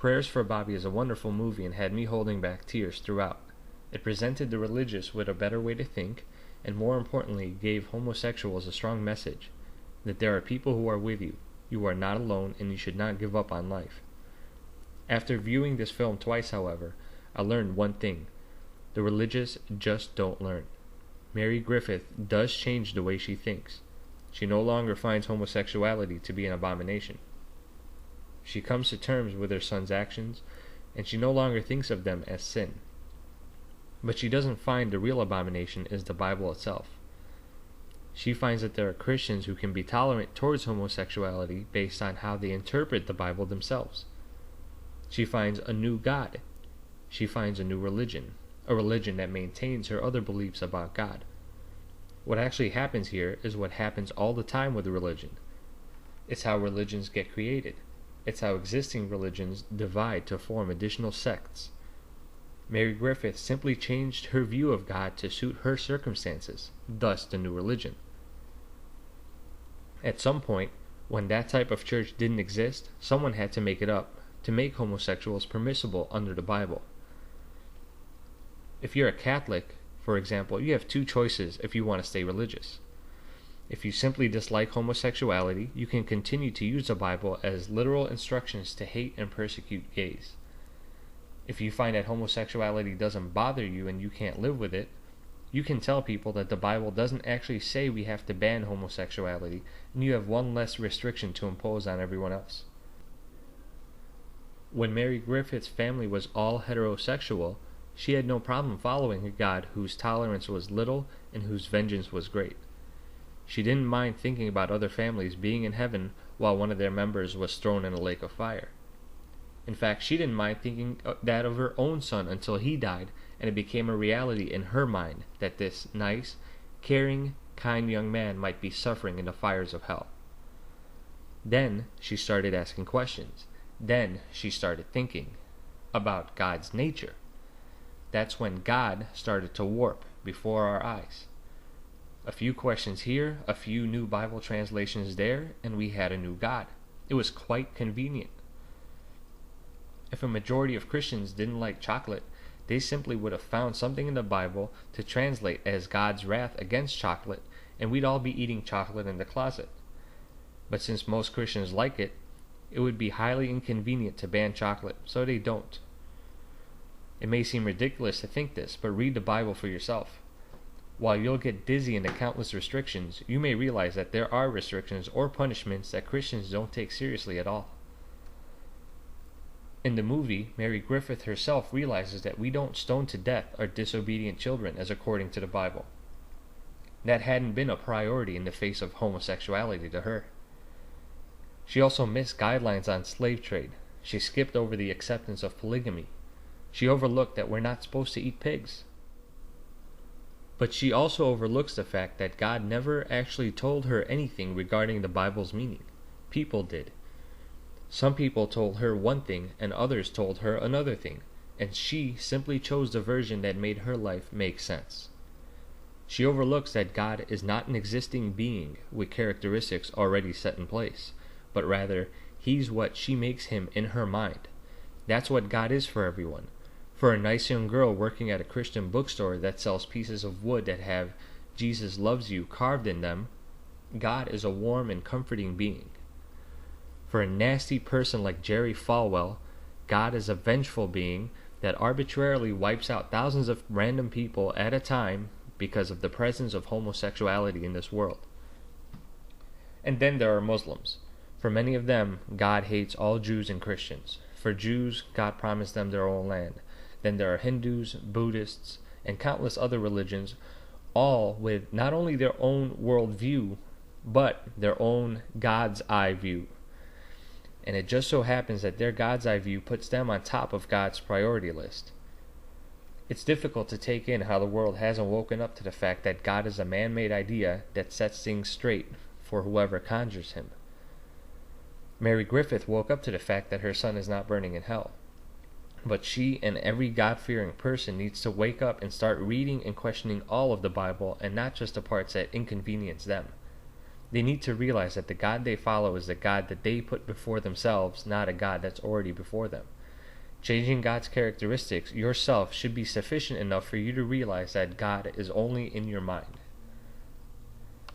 Prayers for Bobby is a wonderful movie and had me holding back tears throughout. It presented the religious with a better way to think, and more importantly, gave homosexuals a strong message that there are people who are with you, you are not alone, and you should not give up on life. After viewing this film twice, however, I learned one thing. The religious just don't learn. Mary Griffith does change the way she thinks. She no longer finds homosexuality to be an abomination. She comes to terms with her son's actions, and she no longer thinks of them as sin. But she doesn't find the real abomination is the Bible itself. She finds that there are Christians who can be tolerant towards homosexuality based on how they interpret the Bible themselves. She finds a new God. She finds a new religion, a religion that maintains her other beliefs about God. What actually happens here is what happens all the time with religion. It's how religions get created. It's how existing religions divide to form additional sects. Mary Griffith simply changed her view of God to suit her circumstances, thus the new religion. At some point, when that type of church didn't exist, someone had to make it up to make homosexuals permissible under the Bible. If you're a Catholic, for example, you have two choices if you want to stay religious. If you simply dislike homosexuality, you can continue to use the Bible as literal instructions to hate and persecute gays. If you find that homosexuality doesn't bother you and you can't live with it, you can tell people that the Bible doesn't actually say we have to ban homosexuality, and you have one less restriction to impose on everyone else. When Mary Griffith's family was all heterosexual, she had no problem following a God whose tolerance was little and whose vengeance was great. She didn't mind thinking about other families being in heaven while one of their members was thrown in a lake of fire. In fact, she didn't mind thinking that of her own son until he died, and it became a reality in her mind that this nice, caring, kind young man might be suffering in the fires of hell. Then she started asking questions. Then she started thinking about God's nature. That's when God started to warp before our eyes. A few questions here, a few new Bible translations there, and we had a new God. It was quite convenient. If a majority of Christians didn't like chocolate, they simply would have found something in the Bible to translate as God's wrath against chocolate, and we'd all be eating chocolate in the closet. But since most Christians like it, it would be highly inconvenient to ban chocolate, so they don't. It may seem ridiculous to think this, but read the Bible for yourself. While you'll get dizzy in the countless restrictions, you may realize that there are restrictions or punishments that Christians don't take seriously at all. In the movie, Mary Griffith herself realizes that we don't stone to death our disobedient children as according to the Bible. That hadn't been a priority in the face of homosexuality to her. She also missed guidelines on slave trade. She skipped over the acceptance of polygamy. She overlooked that we're not supposed to eat pigs. But she also overlooks the fact that God never actually told her anything regarding the Bible's meaning. People did. Some people told her one thing and others told her another thing, and she simply chose the version that made her life make sense. She overlooks that God is not an existing being with characteristics already set in place, but rather, He's what she makes Him in her mind. That's what God is for everyone. For a nice young girl working at a Christian bookstore that sells pieces of wood that have Jesus loves you carved in them, God is a warm and comforting being. For a nasty person like Jerry Falwell, God is a vengeful being that arbitrarily wipes out thousands of random people at a time because of the presence of homosexuality in this world. And then there are Muslims. For many of them, God hates all Jews and Christians. For Jews, God promised them their own land. Then there are Hindus, Buddhists, and countless other religions, all with not only their own worldview, but their own God's eye view. And it just so happens that their God's eye view puts them on top of God's priority list. It's difficult to take in how the world hasn't woken up to the fact that God is a man-made idea that sets things straight for whoever conjures him. Mary Griffith woke up to the fact that her son is not burning in hell. But she and every God-fearing person needs to wake up and start reading and questioning all of the Bible and not just the parts that inconvenience them. They need to realize that the God they follow is the God that they put before themselves, not a God that's already before them. Changing God's characteristics yourself should be sufficient enough for you to realize that God is only in your mind.